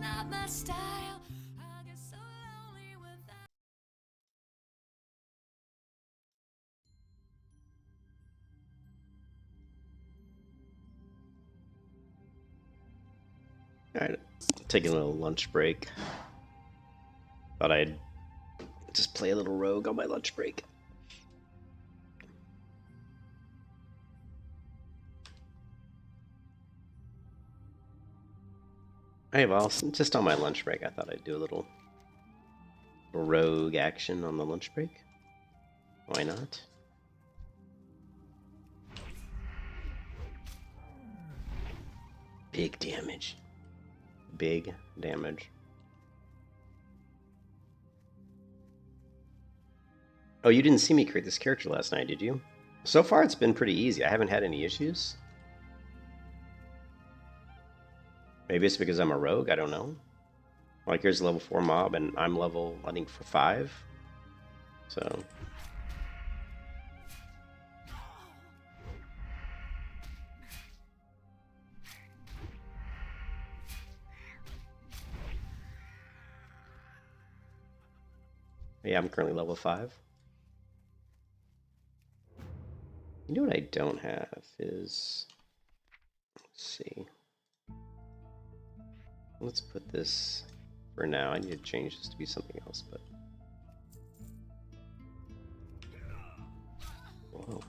not my style. I get so lonely without. Alright, taking a little lunch break. Thought I'd just play a little rogue on my lunch break. Hey, well, just on my lunch break, I thought I'd do a little rogue action on the lunch break. Why not? Big damage. Big damage. Oh, you didn't see me create this character last night, did you? So far, it's been pretty easy. I haven't had any issues. Maybe it's because I'm a rogue, I don't know. Like, here's a level 4 mob, and I'm level, I think, 5. So... yeah, I'm currently level 5. You know what I don't have is... let's see. Let's put this for now. I need to change this to be something else, but... whoa.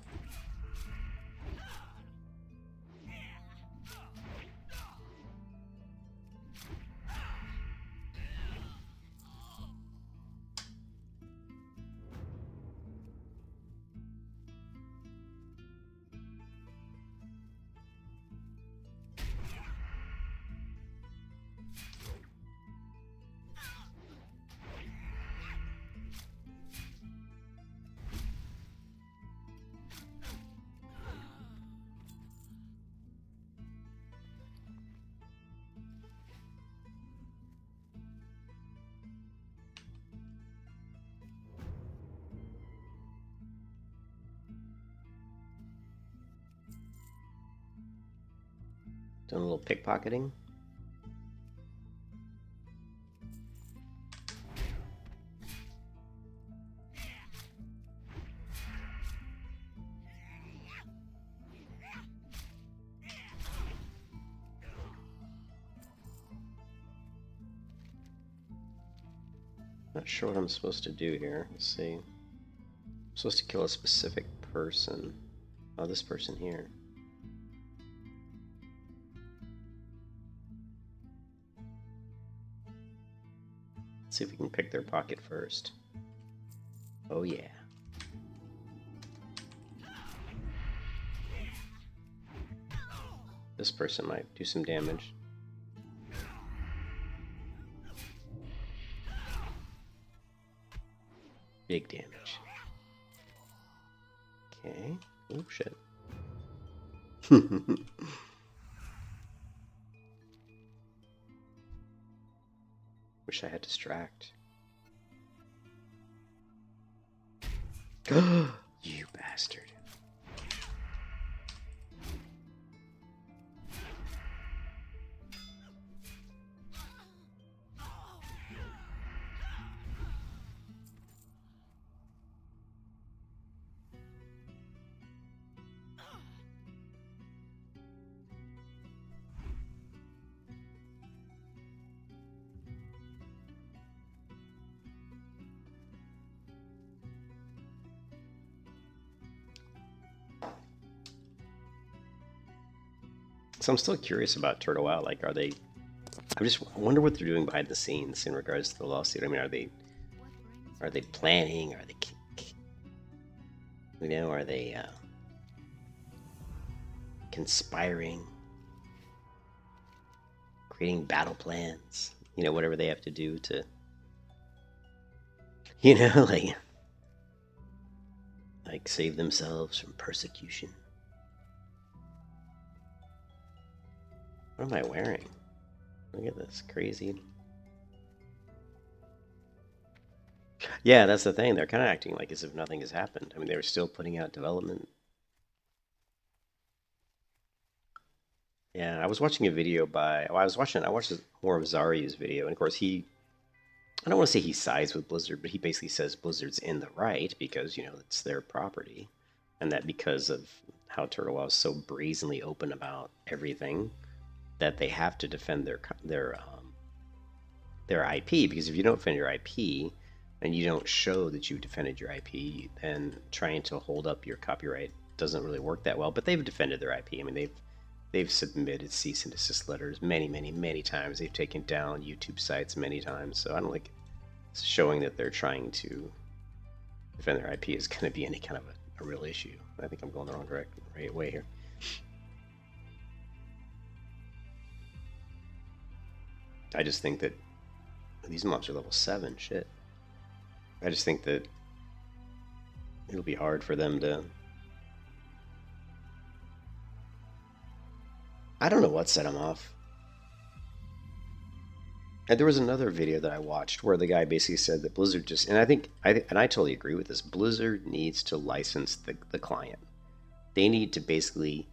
Doing a little pickpocketing. Not sure what I'm supposed to do here. Let's see. I'm supposed to kill a specific person. Oh, this person here. Let's see if we can pick their pocket first. Oh yeah. This person might do some damage. Big damage. Okay. Oh shit. Wish I had distract. You bastard. So I'm still curious about Turtle Out. Like, are they... I wonder what they're doing behind the scenes in regards to the lawsuit. I mean, are they planning? Are they... you know, are they conspiring? Creating battle plans? You know, whatever they have to do to... you know, like save themselves from persecution. What am I wearing? Look at this, crazy. Yeah, that's the thing. They're kind of acting like as if nothing has happened. I mean, they were still putting out development. Yeah, I was watching a video by. Well, I watched more of Zaryu's video, and of course I don't want to say he sides with Blizzard, but he basically says Blizzard's in the right because it's their property, and that because of how Turtle Wow is so brazenly open about everything, that they have to defend their IP. Because if you don't defend your IP and you don't show that you defended your IP, then trying to hold up your copyright doesn't really work that well. But they've defended their IP. I mean, they've submitted cease and desist letters many, many, many times. They've taken down YouTube sites many times. So I don't like showing that they're trying to defend their IP is going to be any kind of a real issue. I think I'm going the wrong right way here. I just think that these mobs are level 7. Shit. I just think that it'll be hard for them to. I don't know what set them off. And there was another video that I watched where the guy basically said that Blizzard just, and I totally agree with this. Blizzard needs to license the client. They need to basically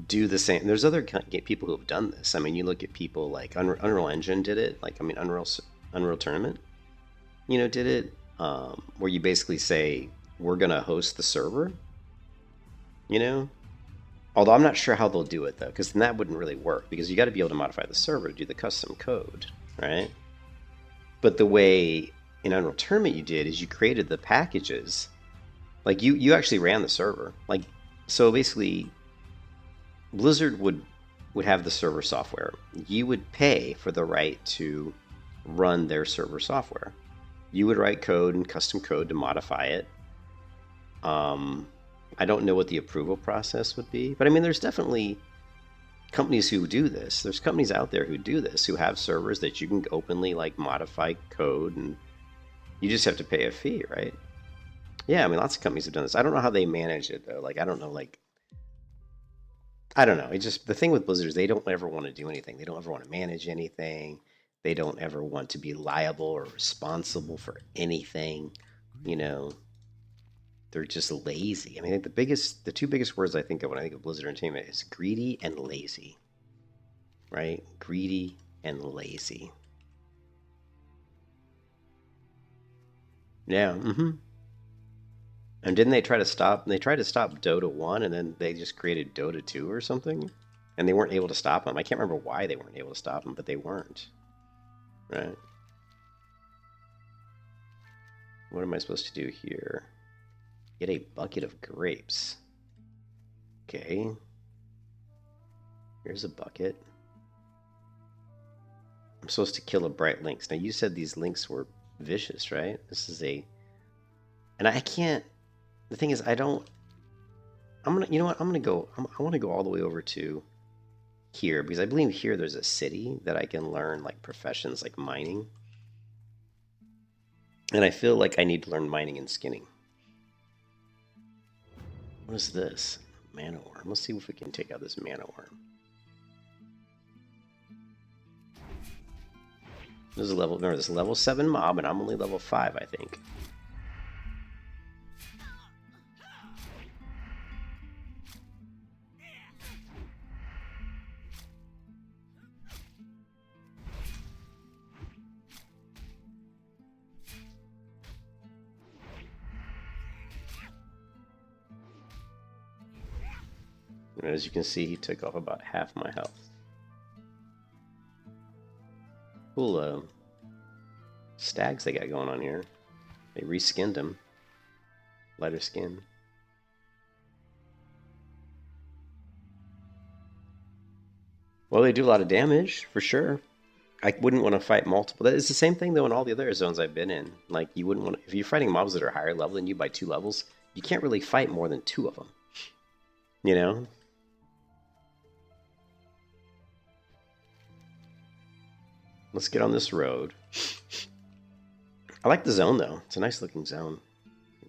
do the same. There's other people who have done this. I mean, you look at people like Unreal Engine did it. Like, I mean, Unreal Tournament, did it, where you basically say we're gonna host the server. Although I'm not sure how they'll do it though, because then that wouldn't really work because you got to be able to modify the server to do the custom code, right? But the way in Unreal Tournament you did is you created the packages, like you actually ran the server, like so basically Blizzard would have the server software. You would pay for the right to run their server software. You would write code and custom code to modify it. I don't know what the approval process would be, but I mean, there's definitely companies who do this. There's companies out there who do this, who have servers that you can openly like modify code, and you just have to pay a fee, right? Yeah, I mean, lots of companies have done this. I don't know how they manage it though. Like, I don't know, like, I don't know. It's just the thing with Blizzard is they don't ever want to do anything. They don't ever want to manage anything. They don't ever want to be liable or responsible for anything. You know, they're just lazy. I mean, the two biggest words I think of when I think of Blizzard Entertainment is greedy and lazy. Right? Greedy and lazy. Yeah. Mm-hmm. And didn't they try to stop? They tried to stop Dota 1, and then they just created Dota 2 or something, and they weren't able to stop them. I can't remember why they weren't able to stop them, but they weren't. Right? What am I supposed to do here? Get a bucket of grapes. Okay. Here's a bucket. I'm supposed to kill a bright lynx. Now you said these lynx were vicious, right? This is a, and I can't. The thing is, I don't. I'm gonna. You know what? I'm gonna go. I want to go all the way over to here because I believe here there's a city that I can learn like professions like mining, and I feel like I need to learn mining and skinning. What is this? Mana worm. Let's see if we can take out this mana worm. This is a level. Remember, this is a level 7 mob, and I'm only level 5, I think. And as you can see, he took off about half my health. Cool stags they got going on here. They reskinned him. Lighter skin. Well, they do a lot of damage, for sure. I wouldn't want to fight multiple. It's the same thing, though, in all the other zones I've been in. Like, you wouldn't want to... If you're fighting mobs that are higher level than you by 2 levels, you can't really fight more than 2 of them. You know? Let's get on this road. I like the zone, though. It's a nice looking zone.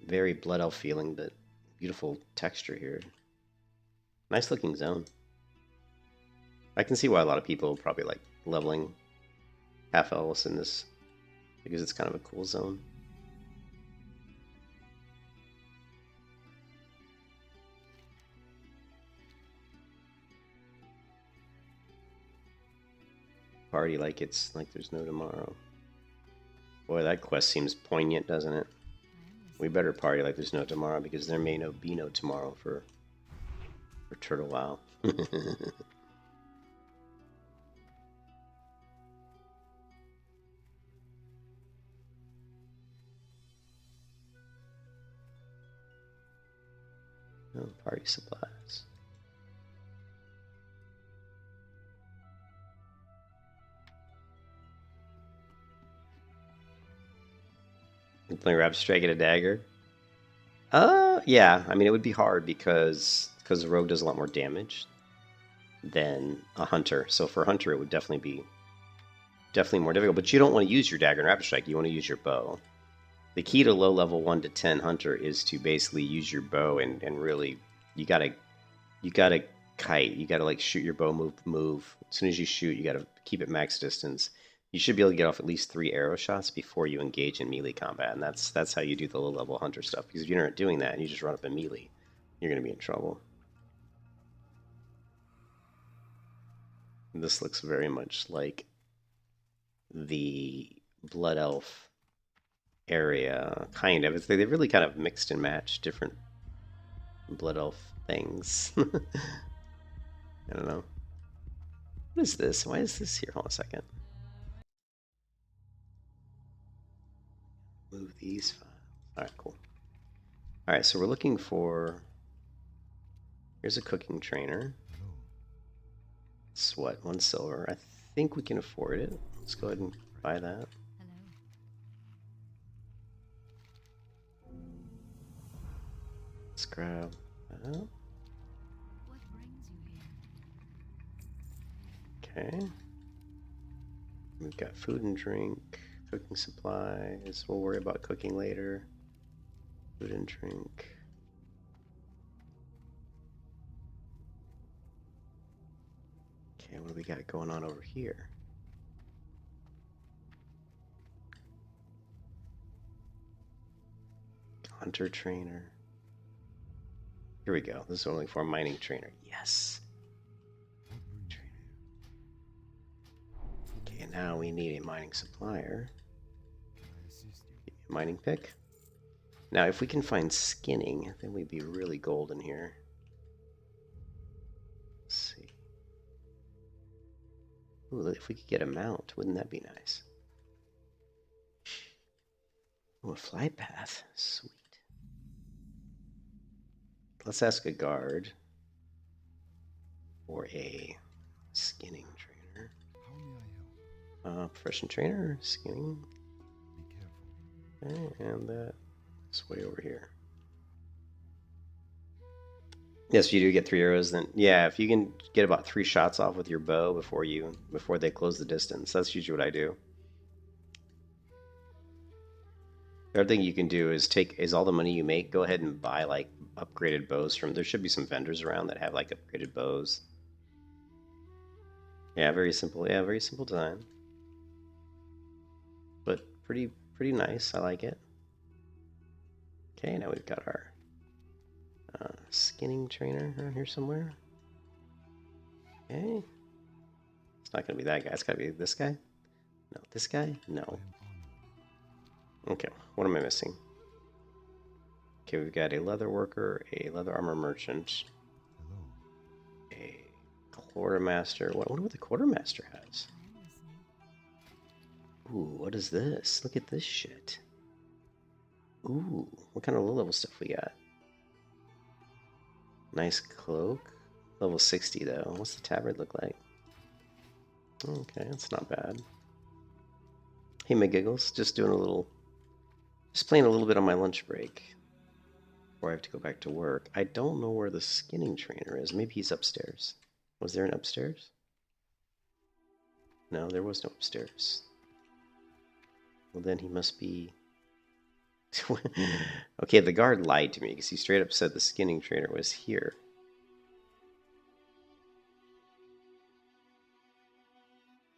Very Blood Elf feeling, but beautiful texture here. Nice looking zone. I can see why a lot of people probably like leveling half elves in this, because it's kind of a cool zone. Party like it's like there's no tomorrow. Boy, that quest seems poignant, doesn't it? We better party like there's no tomorrow because there may be no tomorrow for Turtle WoW. Oh, party supplies. You playing Rapid Strike at a dagger? Yeah. I mean, it would be hard because the rogue does a lot more damage than a hunter. So for a hunter, it would definitely more difficult. But you don't want to use your dagger in Rapid Strike. You want to use your bow. The key to low level 1 to 10 hunter is to basically use your bow and really you gotta kite. You gotta like shoot your bow, move. As soon as you shoot, you gotta keep it max distance. You should be able to get off at least 3 arrow shots before you engage in melee combat, and that's how you do the low level hunter stuff. Because if you're not doing that and you just run up in melee, you're gonna be in trouble. This looks very much like the Blood Elf area, kind of. They really kind of mixed and matched different Blood Elf things. I don't know. What is this? Why is this here? Hold on a second. Move these files. Alright, cool. Alright, so we're looking for... Here's a cooking trainer. It's what? 1 silver. I think we can afford it. Let's go ahead and buy that. Let's grab that. What brings you here? Okay. We've got food and drink, cooking supplies. We'll worry about cooking later. Food and drink. Okay, what do we got going on over here? Hunter trainer. Here we go. This is only for a mining trainer. Yes. Okay, now we need a mining supplier. Mining pick. Now, if we can find skinning, then we'd be really golden here. Let's see. Ooh, if we could get a mount, wouldn't that be nice? Ooh, a fly path. Sweet. Let's ask a guard for a skinning trainer. Profession trainer, skinning. Okay, and that's way over here. Yes, you do get 3 arrows. Then, yeah, if you can get about 3 shots off with your bow before they close the distance, that's usually what I do. The other thing you can do is all the money you make, go ahead and buy like upgraded bows from. There should be some vendors around that have like upgraded bows. Yeah, very simple. Yeah, very simple design, but pretty nice. I like it. Okay, now we've got our skinning trainer around here somewhere. Okay, it's not gonna be that guy. It's gotta be this guy. No, this guy. No. Okay, what am I missing? Okay, we've got a leather worker, a leather armor merchant, a quartermaster. I wonder what the quartermaster has. Ooh, what is this? Look at this shit. Ooh, what kind of low-level stuff we got? Nice cloak. Level 60, though. What's the tabard look like? Okay, that's not bad. Hey, my giggles. Just playing a little bit on my lunch break before I have to go back to work. I don't know where the skinning trainer is. Maybe he's upstairs. Was there an upstairs? No, there was no upstairs. Well, then he must be... Okay, the guard lied to me because he straight up said the skinning trainer was here.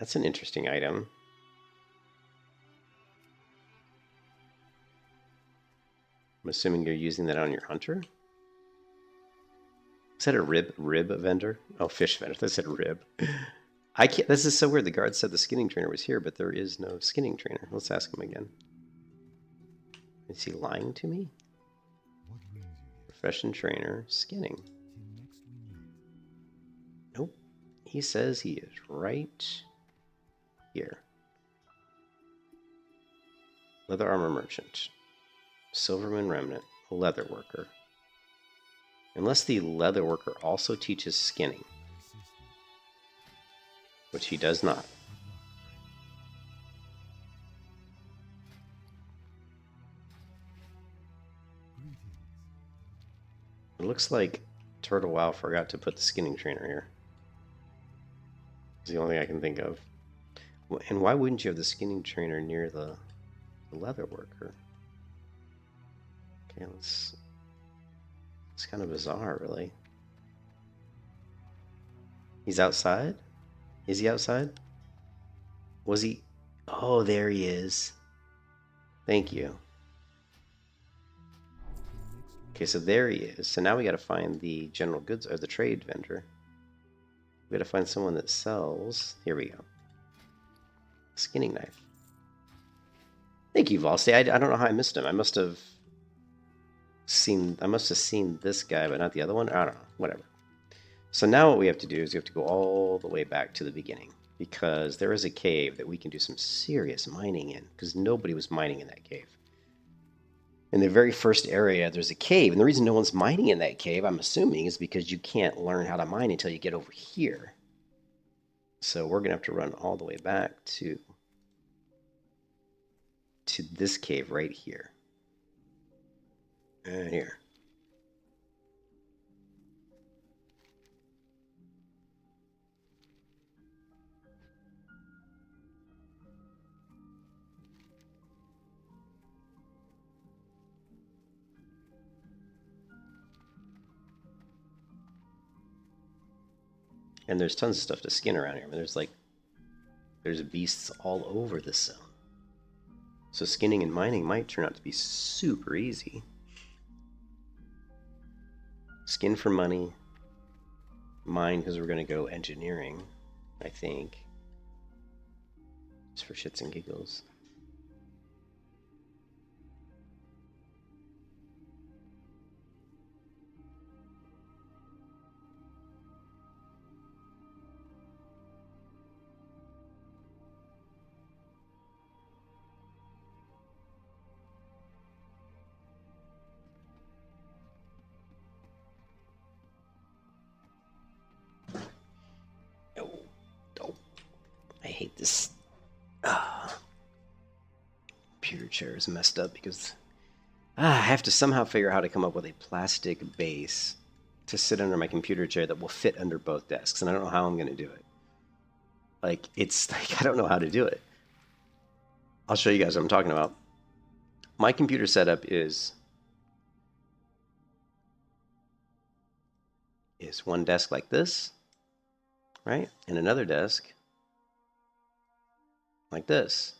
That's an interesting item. I'm assuming you're using that on your hunter? Is that a rib vendor? Oh, fish vendor. That said rib. I can't. This is so weird. The guard said the skinning trainer was here, but there is no skinning trainer. Let's ask him again. Is he lying to me? Profession trainer, skinning. Nope. He says he is right here. Leather armor merchant. Silverman remnant. Leather worker. Unless the leather worker also teaches skinning. Which he does not. It looks like Turtle Wow forgot to put the skinning trainer here. It's the only thing I can think of. And why wouldn't you have the skinning trainer near the leather worker? Okay, it's kind of bizarre, really. He's outside? Is he outside? Was he? Oh, there he is. Thank you. Okay, so there he is. So now we got to find the general goods, or the trade vendor. We got to find someone that sells. Here we go. Skinning knife. Thank you, Valsty. I don't know how I missed him. I must have seen this guy, but not the other one. I don't know. Whatever. So now what we have to do is we have to go all the way back to the beginning, because there is a cave that we can do some serious mining in, because nobody was mining in that cave. In the very first area, there's a cave, and the reason no one's mining in that cave, I'm assuming, is because you can't learn how to mine until you get over here. So we're going to have to run all the way back to this cave right here. And here. And there's tons of stuff to skin around here. I mean, there's beasts all over this zone. So skinning and mining might turn out to be super easy. Skin for money. Mine because we're going to go engineering, I think. Just for shits and giggles. I hate this. Computer chair is messed up because I have to somehow figure out how to come up with a plastic base to sit under my computer chair that will fit under both desks, and I don't know how I'm going to do it. Like, it's like, I don't know how to do it. I'll show you guys what I'm talking about. My computer setup is one desk like this, right? And another desk like this.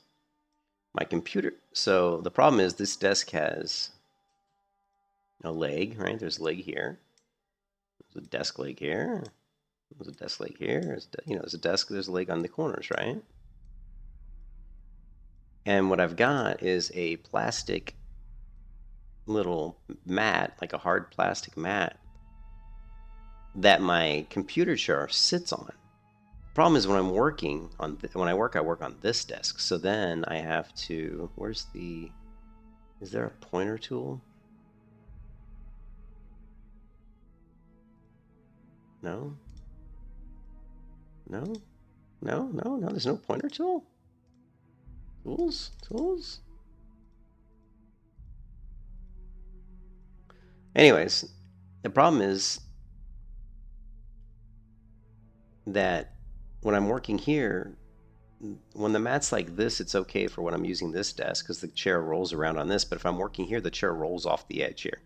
My computer, so the problem is this desk has no leg, right? There's a leg here. There's a desk leg here. There's a desk leg here. There's a desk, there's a leg on the corners, right? And what I've got is a plastic little mat, like a hard plastic mat, that my computer chair sits on. Problem is when I'm working on I work on this desk. So then I have to. Is there a pointer tool? No. No. There's no pointer tool. Tools. Anyways, the problem is that when I'm working here, when the mat's like this, it's okay for when I'm using this desk because the chair rolls around on this. But if I'm working here, the chair rolls off the edge here,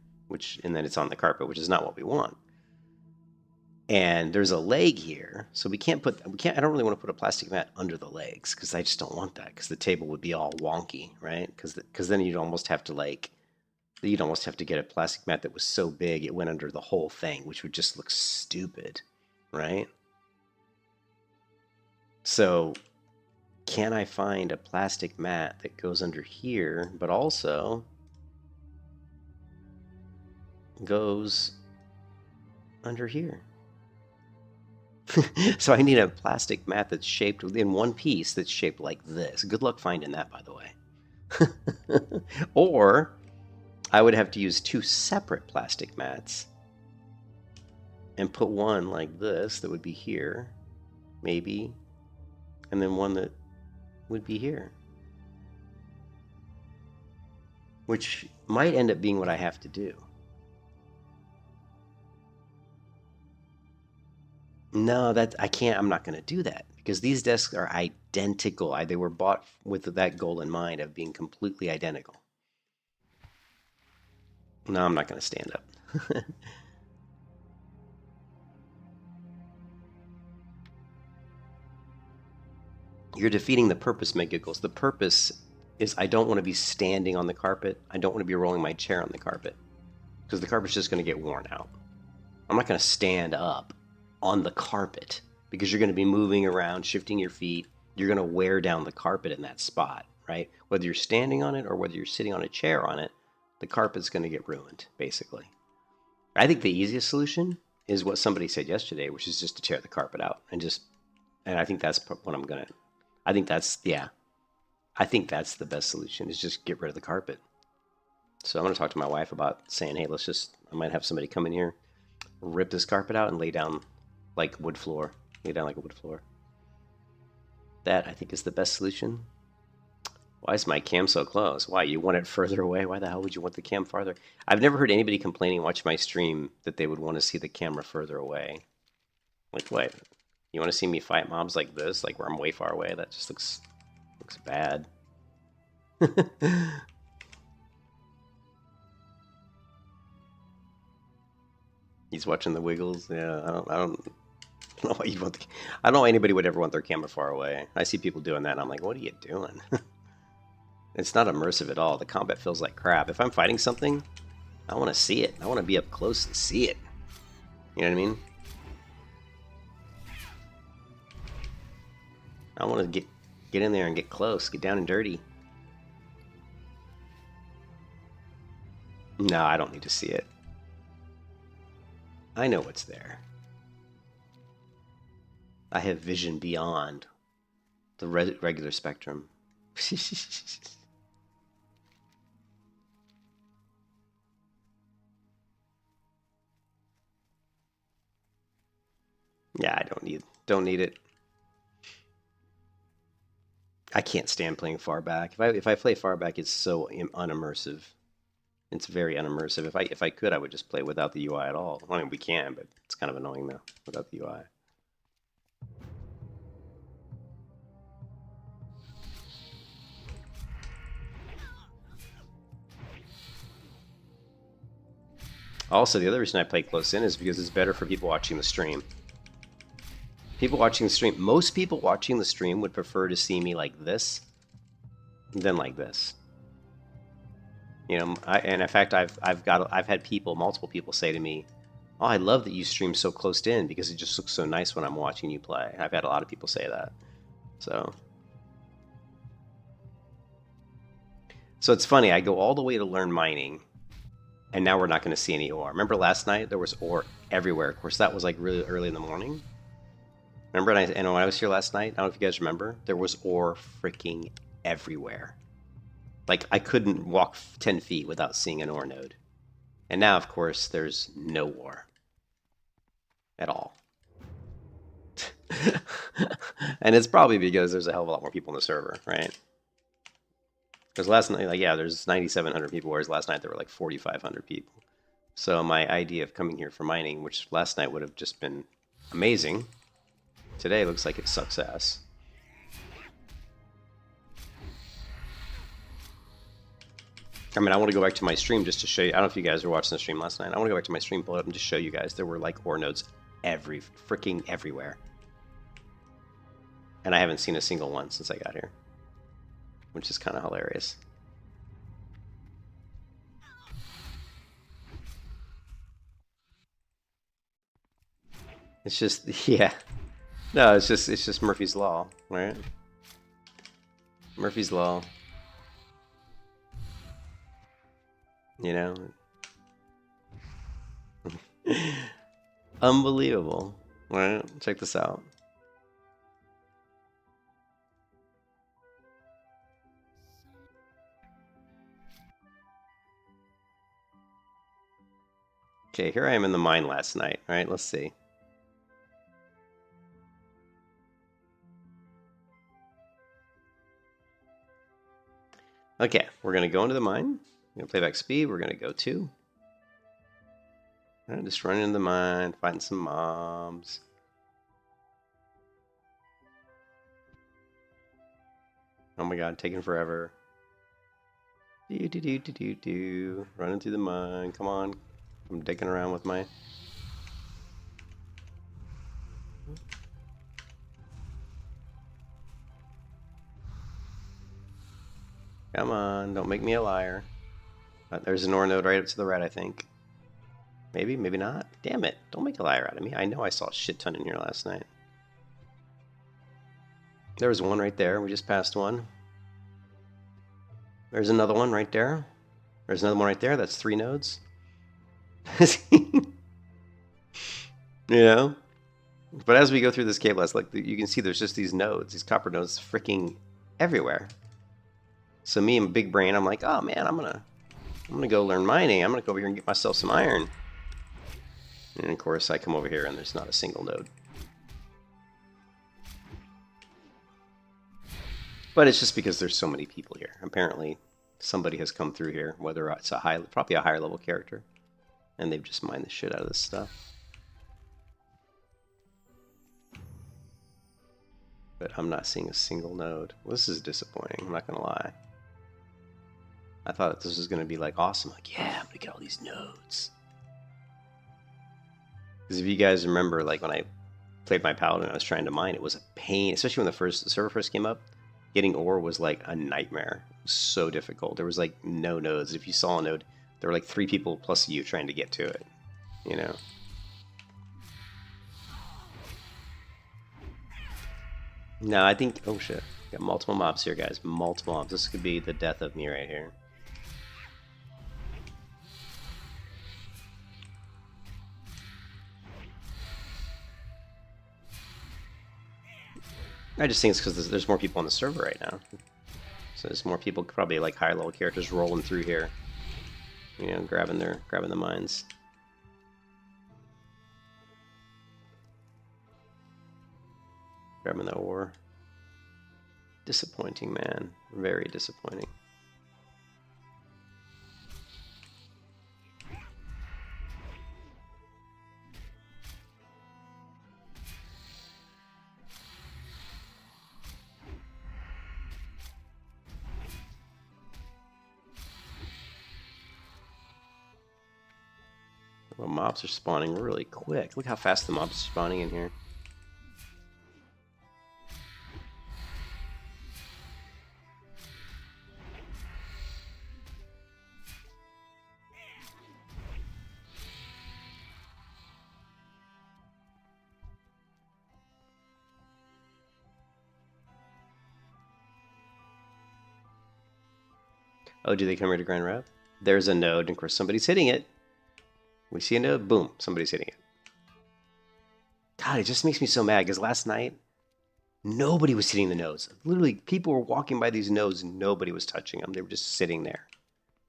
and then it's on the carpet, which is not what we want. And there's a leg here, so I don't really want to put a plastic mat under the legs because I just don't want that because the table would be all wonky, right? Because then you'd almost have to get a plastic mat that was so big it went under the whole thing, which would just look stupid, right? So can I find a plastic mat that goes under here, but also goes under here? So I need a plastic mat that's shaped in one piece that's shaped like this. Good luck finding that, by the way. Or I would have to use two separate plastic mats and put one like this that would be here, maybe, and then one that would be here. Which might end up being what I have to do. No, that I can't. I'm not going to do that because these desks are identical. They were bought with that goal in mind of being completely identical. No, I'm not going to stand up. You're defeating the purpose, Megagles. The purpose is I don't want to be standing on the carpet. I don't want to be rolling my chair on the carpet because the carpet's just going to get worn out. I'm not going to stand up on the carpet because you're going to be moving around, shifting your feet. You're going to wear down the carpet in that spot, right? Whether you're standing on it or whether you're sitting on a chair on it, the carpet's going to get ruined, basically. I think the easiest solution is what somebody said yesterday, which is just to tear the carpet out and I think that's what I'm going to, I think that's the best solution is just get rid of the carpet. So I'm going to talk to my wife about saying, hey, I might have somebody come in here, rip this carpet out and lay down like a wood floor. That, I think, is the best solution. Why is my cam so close? Why, you want it further away? Why the hell would you want the cam farther? I've never heard anybody complaining watching my stream that they would want to see the camera further away. Like, what? You want to see me fight mobs like this? Like where I'm way far away? That just looks bad. He's watching the Wiggles. Yeah, I don't know why you want I don't know why anybody would ever want their camera far away. I see people doing that and I'm like, what are you doing? It's not immersive at all. The combat feels like crap. If I'm fighting something, I want to see it. I want to be up close and see it. You know what I mean? I want to get in there and get close, get down and dirty. No, I don't need to see it. I know what's there. I have vision beyond the regular spectrum. Yeah, I don't need it. I can't stand playing far back. If I play far back, it's so unimmersive. It's very unimmersive. If I could, I would just play without the UI at all. I mean, we can, but it's kind of annoying though without the UI. Also, the other reason I play close in is because it's better for people watching the stream. Most people watching the stream would prefer to see me like this than like this. You know, and in fact, I've had multiple people say to me, "Oh, I love that you stream so close in because it just looks so nice when I'm watching you play." I've had a lot of people say that. So it's funny. I go all the way to learn mining, and now we're not going to see any ore. Remember last night there was ore everywhere. Of course, that was like really early in the morning. Remember, and when I was here last night, I don't know if you guys remember, there was ore freaking everywhere. Like, I couldn't walk 10 feet without seeing an ore node. And now, of course, there's no ore. At all. And it's probably because there's a hell of a lot more people in the server, right? Because last night, like, yeah, there's 9,700 people, whereas last night there were like 4,500 people. So my idea of coming here for mining, which last night would have just been amazing, today looks like it sucks ass. I mean, I want to go back to my stream just to show you. I don't know if you guys were watching the stream last night. I want to go back to my stream, pull it up, and just show you guys there were like ore nodes freaking everywhere. And I haven't seen a single one since I got here, which is kind of hilarious. It's just, yeah. No, it's just Murphy's Law, right? Murphy's Law. You know? Unbelievable. Right? Check this out. Okay, here I am in the mine last night. All right, let's see. Okay, we're going to go into the mine. We're going to playback speed. We're going to go 2. Right, just running into the mine, fighting some mobs. Oh my god, taking forever. Running through the mine. Come on. I'm digging around with my... Come on, don't make me a liar. There's an ore node right up to the right, I think. Maybe, maybe not. Damn it, don't make a liar out of me. I know I saw a shit ton in here last night. There was one right there. We just passed one. There's another one right there. There's another one right there. That's 3 nodes. You know? But as we go through this cave, like you can see there's just these nodes, these copper nodes freaking everywhere. So me and Big Brain, I'm like, oh man, I'm gonna go learn mining. I'm gonna go over here and get myself some iron. And of course I come over here and there's not a single node. But it's just because there's so many people here. Apparently somebody has come through here, whether it's probably a higher level character, and they've just mined the shit out of this stuff. But I'm not seeing a single node. Well, this is disappointing, I'm not gonna lie. I thought this was gonna be like awesome, like yeah, I'm gonna get all these nodes. Because if you guys remember, like when I played my paladin, I was trying to mine, it was a pain, especially when the server first came up. Getting ore was like a nightmare. It was so difficult. There was like no nodes. If you saw a node, there were like 3 people plus you trying to get to it, you know. No, I think, oh shit, got multiple mobs here, guys. Multiple mobs. This could be the death of me right here. I just think it's because there's more people on the server right now. So there's more people, probably like higher level characters rolling through here. You know, grabbing the mines. Grabbing the ore. Disappointing, man. Very disappointing. Well, mobs are spawning really quick. Look how fast the mobs are spawning in here. Oh, do they come here to Grand Rep? There's a node, and of course somebody's hitting it. We see a node, boom, somebody's hitting it. God, it just makes me so mad, because last night, nobody was hitting the nodes. Literally, people were walking by these nodes, and nobody was touching them. They were just sitting there.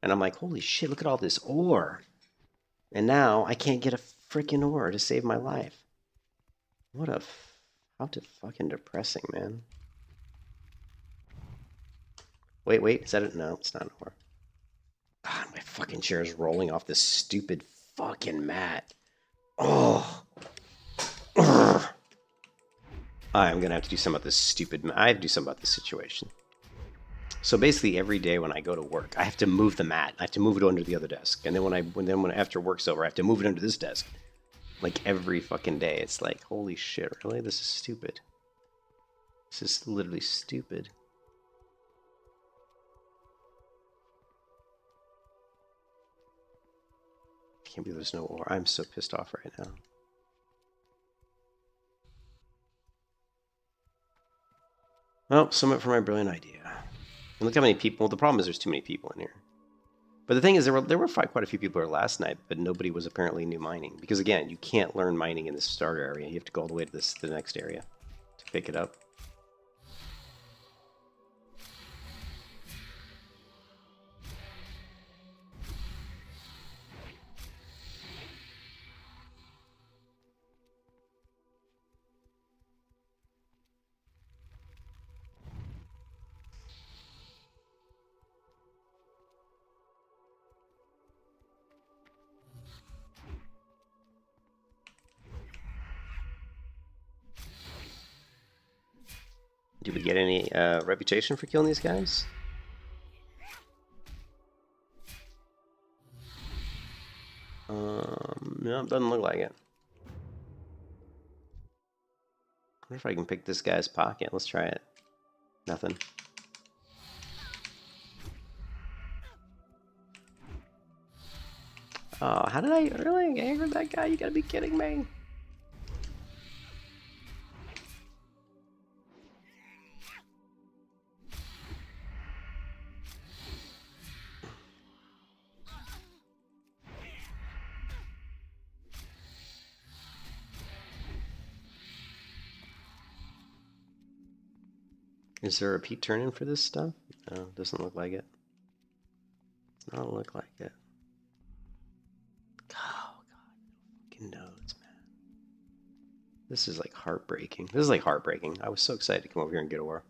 And I'm like, holy shit, look at all this ore. And now, I can't get a freaking ore to save my life. How fucking depressing, man. Wait, is that it? No, it's not an ore. God, my fucking chair is rolling off this stupid fucking mat. Oh. Ugh. I'm gonna have to do something about this stupid. I have to do something about this situation. So basically, every day when I go to work, I have to move the mat. I have to move it under the other desk, and then when after work's over, I have to move it under this desk. Like every fucking day, it's like, holy shit, really? This is stupid. This is literally stupid. I can't believe there's no ore. I'm so pissed off right now. Well, submit for my brilliant idea. And look how many people. Well, the problem is there's too many people in here. But the thing is, there were quite a few people here last night, but nobody was apparently new mining. Because again, you can't learn mining in this starter area. You have to go all the way to the next area to pick it up. Do we get any reputation for killing these guys? No, doesn't look like it. I wonder if I can pick this guy's pocket. Let's try it. Nothing. Oh, how did I really anger that guy? You gotta be kidding me. Is there a repeat turn-in for this stuff? No, doesn't look like it. Does not look like it. Oh, God. Fucking nodes, man. This is like heartbreaking. This is like heartbreaking. I was so excited to come over here and get ore.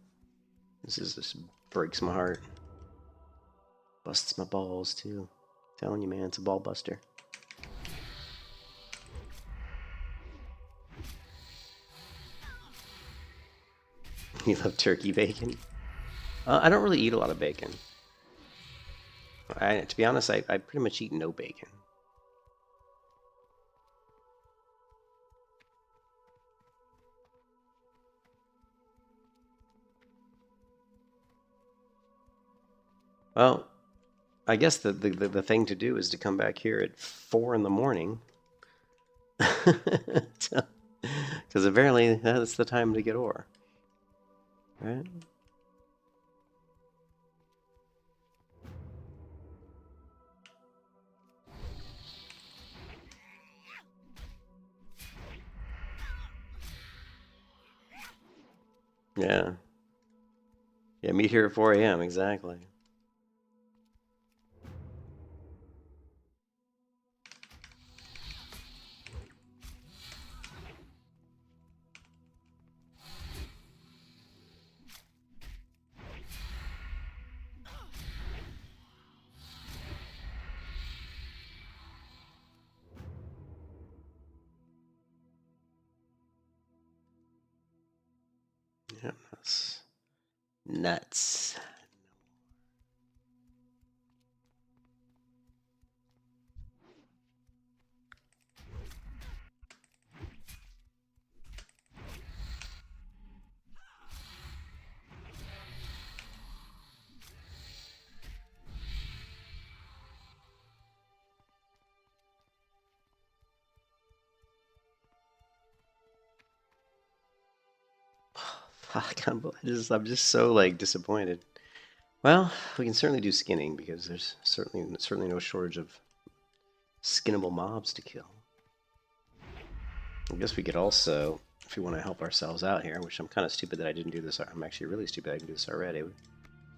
This breaks my heart. Busts my balls, too. I'm telling you, man, it's a ball buster. You love turkey bacon? I don't really eat a lot of bacon. To be honest, I pretty much eat no bacon. Well, I guess the thing to do is to come back here at 4 in the morning. Because apparently that's the time to get ore. Right? Yeah. Yeah, meet here at 4 a.m. exactly. Yeah, that's nuts. I'm just so like disappointed. Well, we can certainly do skinning because there's certainly no shortage of skinnable mobs to kill. I guess we could also, if we want to help ourselves out here, which I'm kind of stupid that I didn't do this. I'm actually really stupid I didn't do this already. We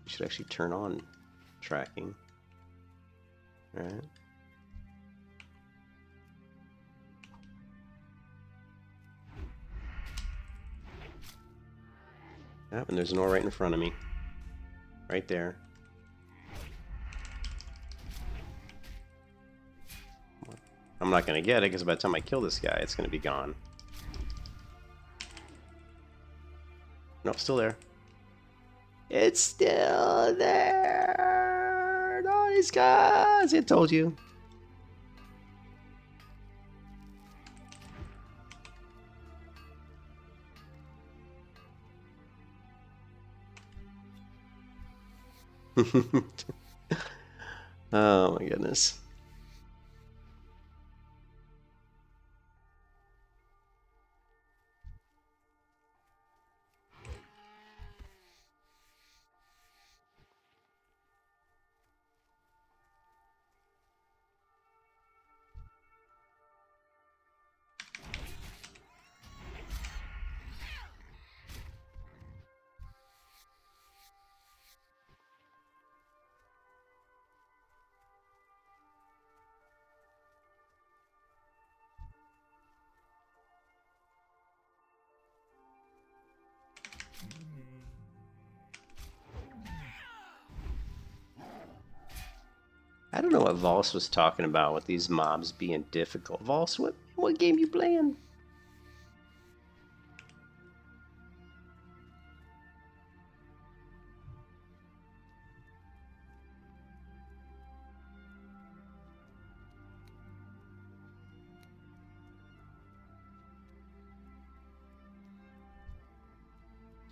should actually turn on tracking. All right. Yep, and there's an ore right in front of me. Right there. I'm not going to get it because by the time I kill this guy, it's going to be gone. Nope, still there. It's still there! Nice guys! It told you. Oh my goodness. I don't know what Vols was talking about with these mobs being difficult. Vols, what game you playing?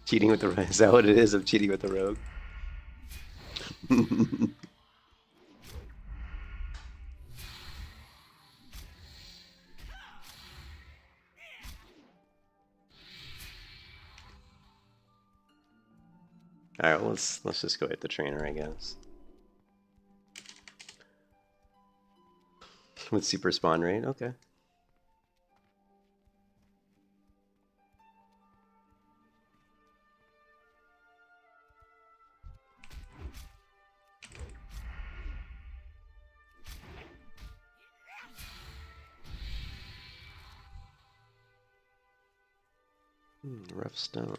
Cheating with the rogue. Is that what it is? I'm cheating with the rogue. All right, let's just go hit the trainer, I guess. With super spawn rate, okay. Rough stone.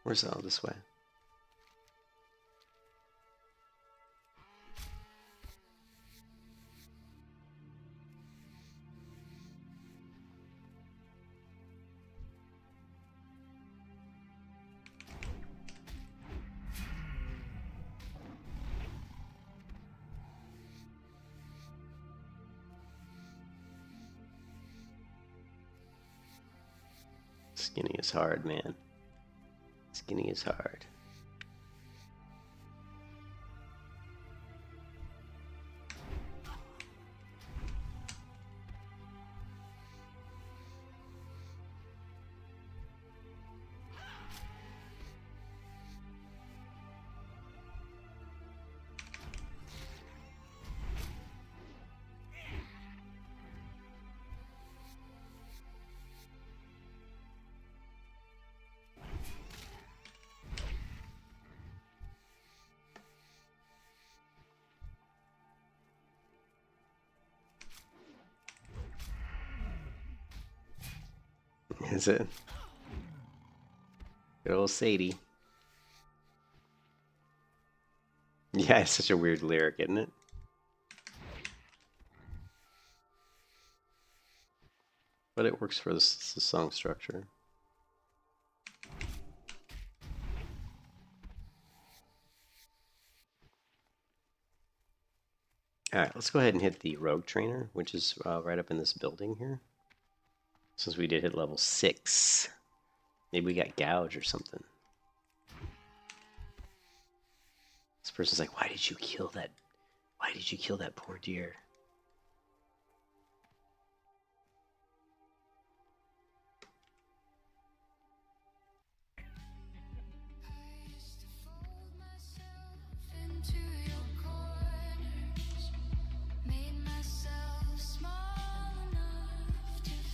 Where's all this way? Skinny is hard, man. Skinny is hard. Is it? Good old Sadie. Yeah, it's such a weird lyric, isn't it? But it works for the song structure. Alright, let's go ahead and hit the rogue trainer, which is right up in this building here. Since we did hit level 6. Maybe we got gouge or something. This person's like, why did you kill that? Why did you kill that poor deer?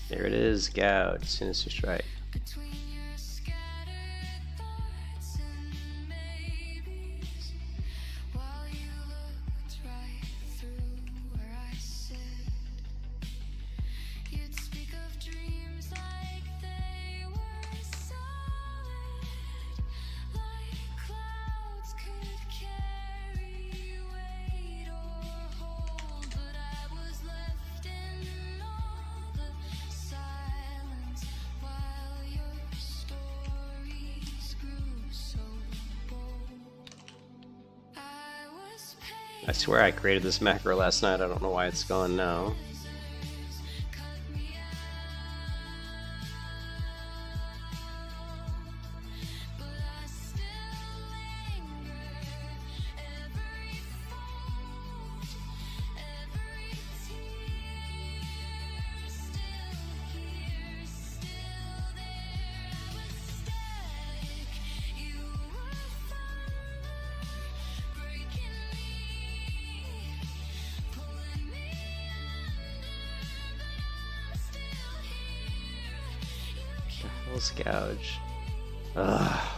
There it is, gouge, sinister strike. I swear I created this macro last night. I don't know why it's gone now. Hell's gouge. Ugh.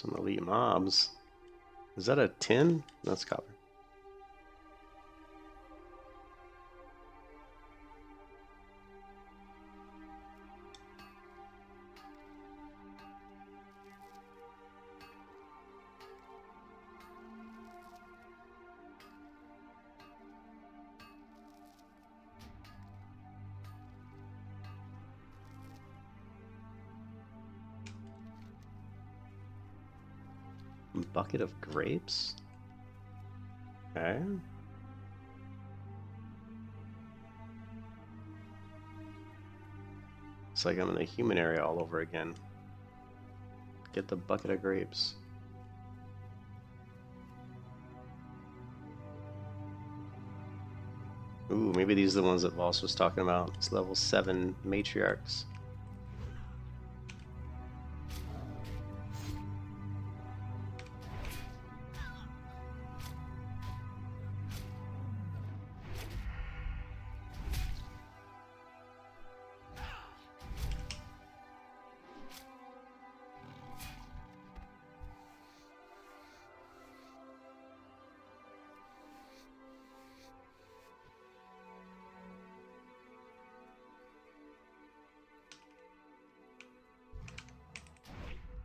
Some elite mobs. Is that a tin? That's copper. Bucket of grapes? Okay. It's like I'm in the human area all over again. Get the bucket of grapes. Ooh, maybe these are the ones that Voss was talking about. It's level 7 matriarchs.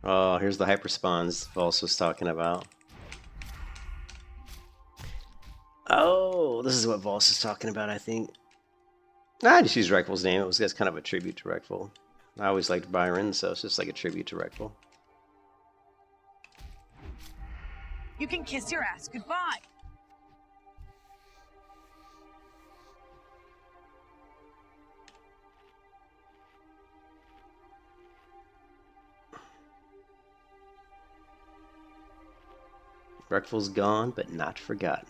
Oh, here's the hyperspawns Voss was talking about. Oh, this is what Voss is talking about, I think. I just used Reckful's name. It was just kind of a tribute to Reckful. I always liked Byron, so it's just like a tribute to Reckful. You can kiss your ass goodbye. Reckful's gone, but not forgotten.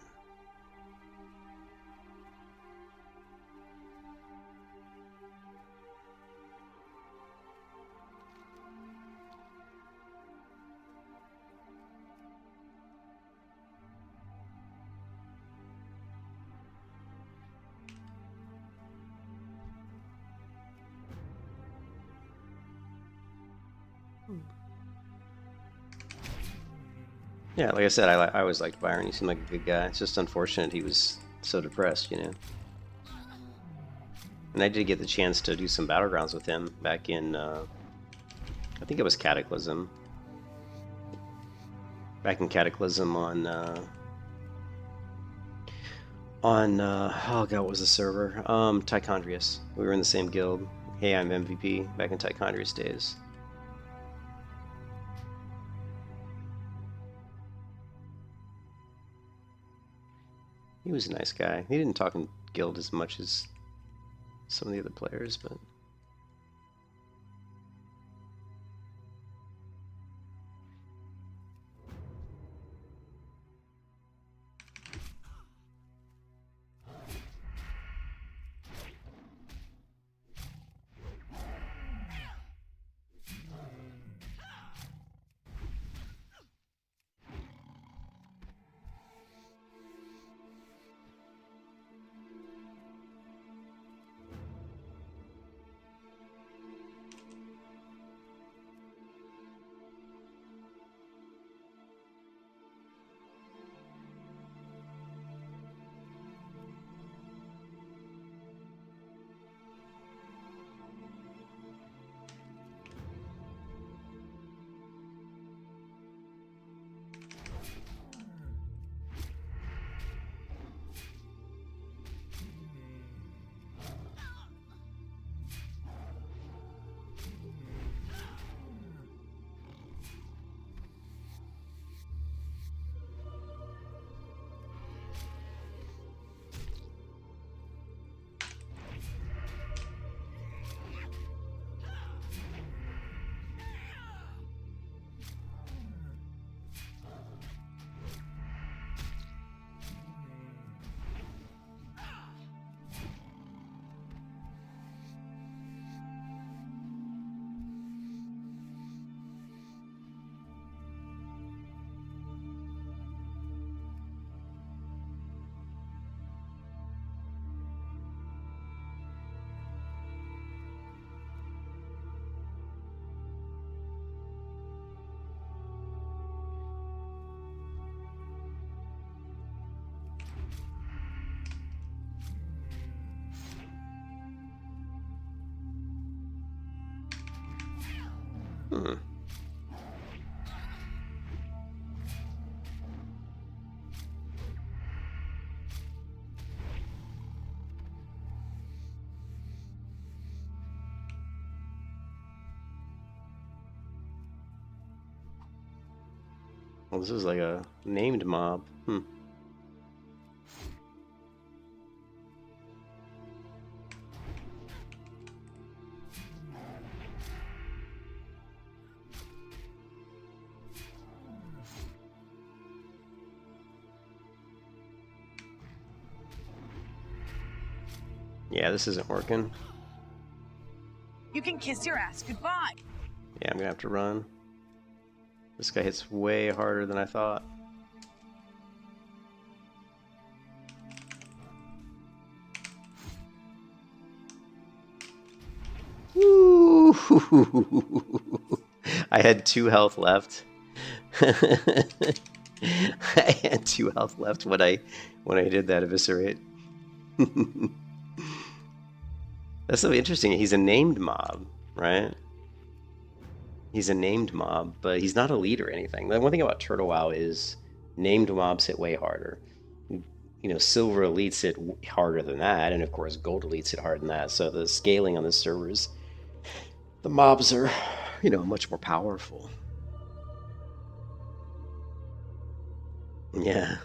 Yeah, like I said, I always liked Byron. He seemed like a good guy. It's just unfortunate he was so depressed, you know. And I did get the chance to do some battlegrounds with him back in, I think it was Cataclysm. Back in Cataclysm on oh god, what was the server? Tichondrius. We were in the same guild. Hey, I'm MVP back in Tichondrius days. He was a nice guy. He didn't talk in guild as much as some of the other players, but Hmm. Well, this is like a named mob. Hmm. Yeah, this isn't working. You can kiss your ass goodbye. Yeah, I'm gonna have to run. This guy hits way harder than I thought. Woo! I had 2 health left. I had 2 health left when I did that eviscerate. That's so interesting. He's a named mob, right? He's a named mob, but he's not a lead or anything. The one thing about Turtle WoW is named mobs hit way harder. You know, silver elites hit harder than that, and of course gold elites hit harder than that. So the scaling on the servers, the mobs are, you know, much more powerful. Yeah.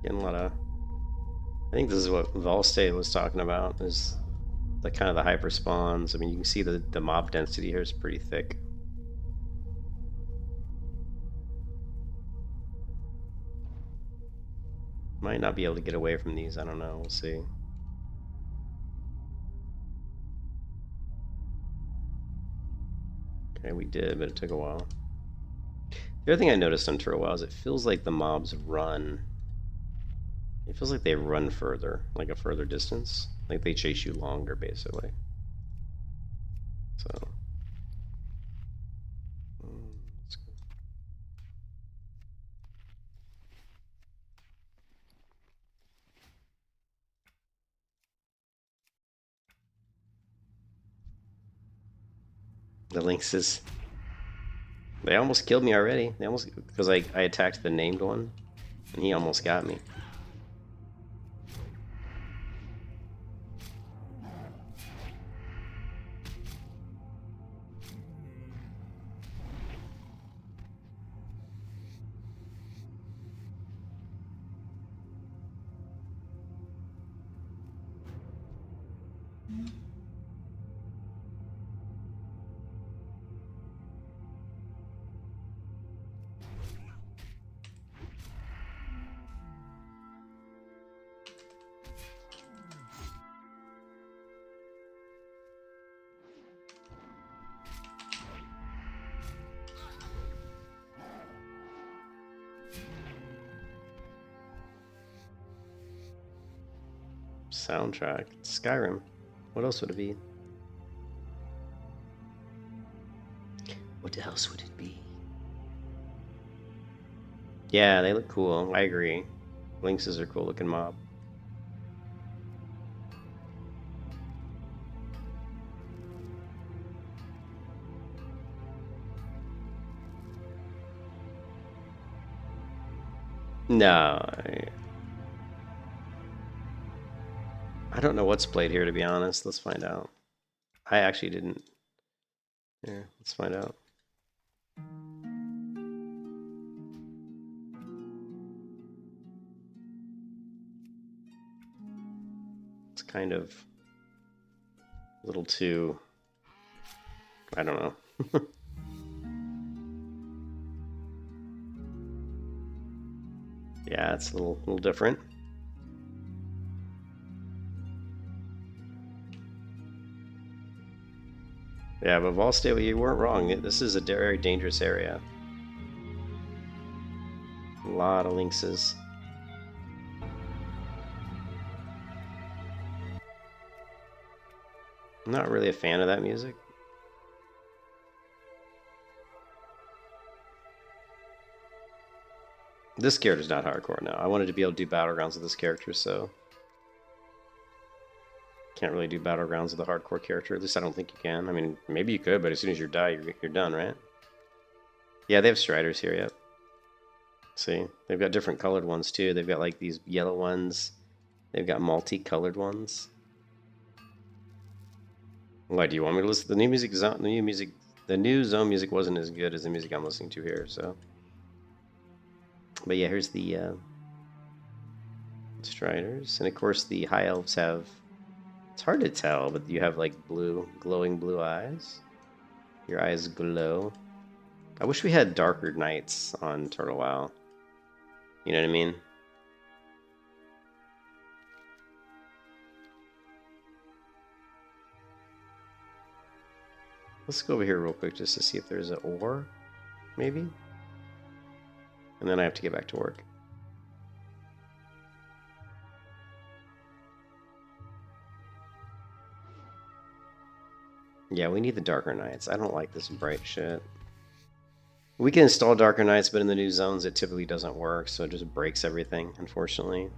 Getting a lot of... I think this is what Volstate was talking about, is the kind of the hyper spawns. I mean, you can see the mob density here is pretty thick. Might not be able to get away from these, I don't know, we'll see. Okay, we did, but it took a while. The other thing I noticed on Turtle WoW is it feels like the mobs run. It feels like they run further, like a further distance. Like they chase you longer, basically. So... let's go. The lynxes. They almost killed me already. They almost... because I attacked the named one, and he almost got me. Soundtrack. Skyrim. What else would it be? What else would it be? Yeah, they look cool. I agree. Lynxes are cool looking mob. No. I don't know what's played here, to be honest. Let's find out. I actually didn't. Here, let's find out. It's kind of a little too, I don't know. Yeah, it's a little different. Yeah, but Volstate, you weren't wrong. This is a very dangerous area. A lot of lynxes. I'm not really a fan of that music. This character's not hardcore now. I wanted to be able to do battlegrounds with this character, so can't really do battlegrounds with a hardcore character. At least I don't think you can. I mean, maybe you could, but as soon as you die, you're done, right? Yeah, they have striders here, yep. See, they've got different colored ones too. They've got like these yellow ones. They've got multicolored ones. Why do you want me to listen? The new zone music wasn't as good as the music I'm listening to here. So, but yeah, here's the Striders, and of course the high elves have. It's hard to tell, but you have like glowing blue eyes. Your eyes glow. I wish we had darker nights on Turtle WoW. You know what I mean? Let's go over here real quick just to see if there's an ore, maybe? And then I have to get back to work. Yeah, we need the darker nights. I don't like this bright shit. We can install darker nights, but in the new zones it typically doesn't work, so it just breaks everything, unfortunately.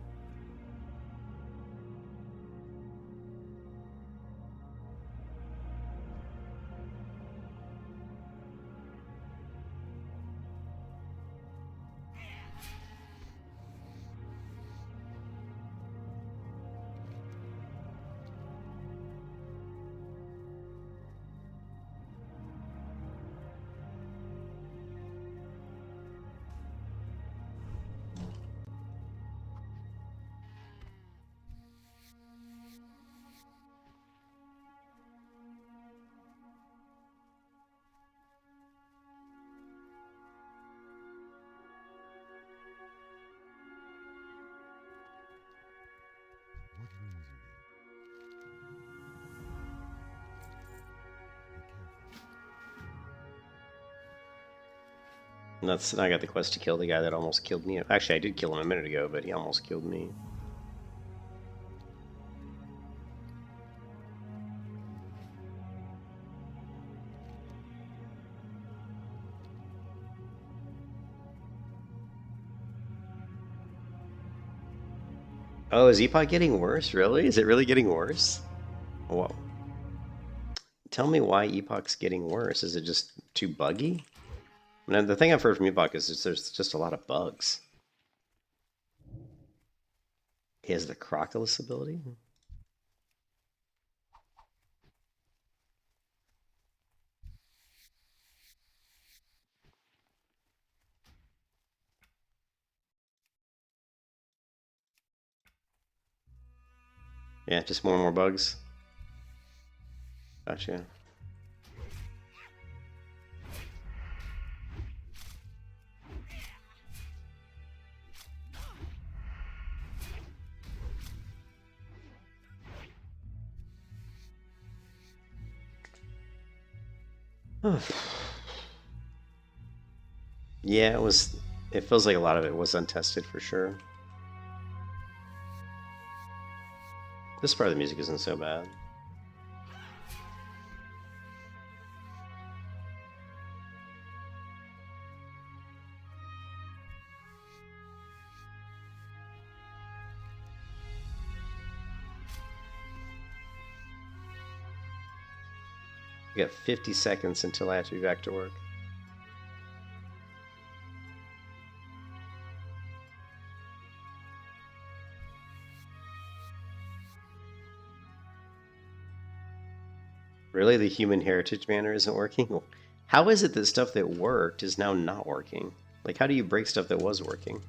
And I got the quest to kill the guy that almost killed me. Actually, I did kill him a minute ago, but he almost killed me. Oh, is Epoch getting worse? Really? Is it really getting worse? Whoa. Tell me why Epoch's getting worse. Is it just too buggy? I mean, the thing I've heard from Epoch is there's just a lot of bugs. He has the Crocodilus ability? Yeah, just more and more bugs. Gotcha. Yeah, it was. It feels like a lot of it was untested for sure. This part of the music isn't so bad. We got 50 seconds until I have to be back to work. Really, the human heritage banner isn't working? How is it that stuff that worked is now not working? Like, how do you break stuff that was working?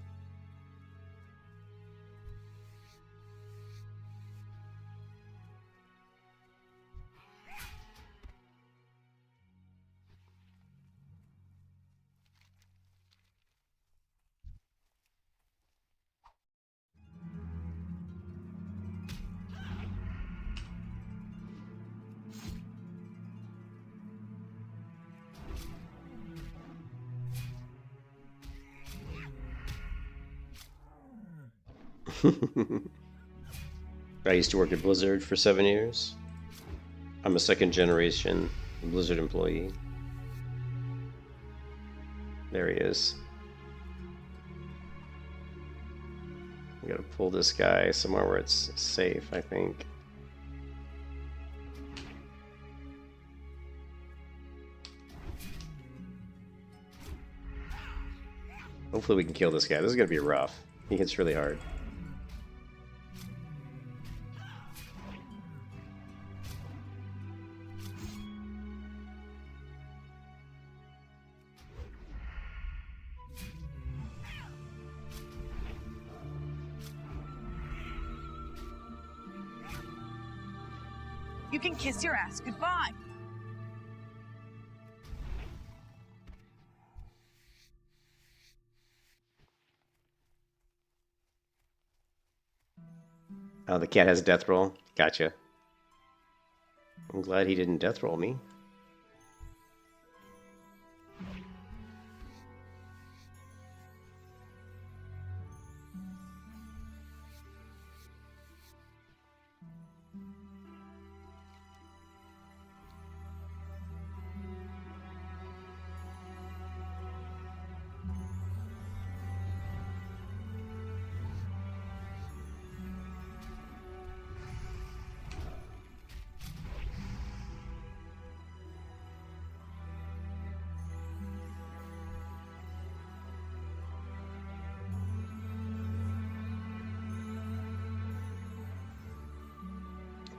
I used to work at Blizzard for 7 years. I'm a second generation Blizzard employee. There he is. We gotta pull this guy somewhere where it's safe, I think. Hopefully we can kill this guy. This is gonna be rough. He hits really hard. You can kiss your ass goodbye. Oh, the cat has death roll. Gotcha. I'm glad he didn't death roll me.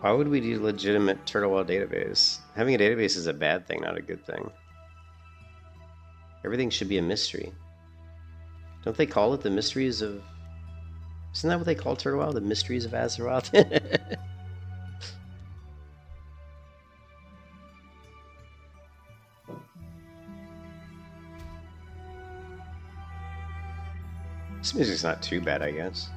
Why would we do legitimate Turtle database? Having a database is a bad thing, not a good thing. Everything should be a mystery. Don't they call it the mysteries of... Isn't that what they call Turtle? The mysteries of Azeroth? This music's not too bad, I guess.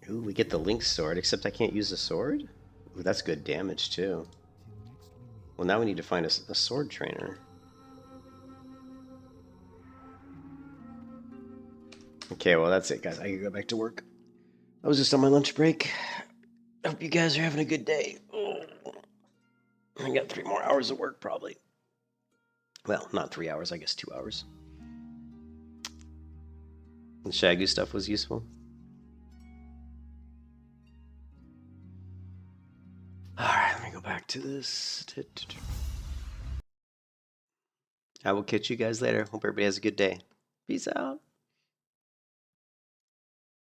Ooh, we get the Link sword, except I can't use the sword? Ooh, that's good damage, too. Well, now we need to find a sword trainer. Okay, well, that's it, guys. I can go back to work. I was just on my lunch break. I hope you guys are having a good day. Oh, I got 3 more hours of work, probably. Well, not 3 hours, I guess 2 hours. The Shagu stuff was useful. Alright, let me go back to this. I will catch you guys later. Hope everybody has a good day. Peace out.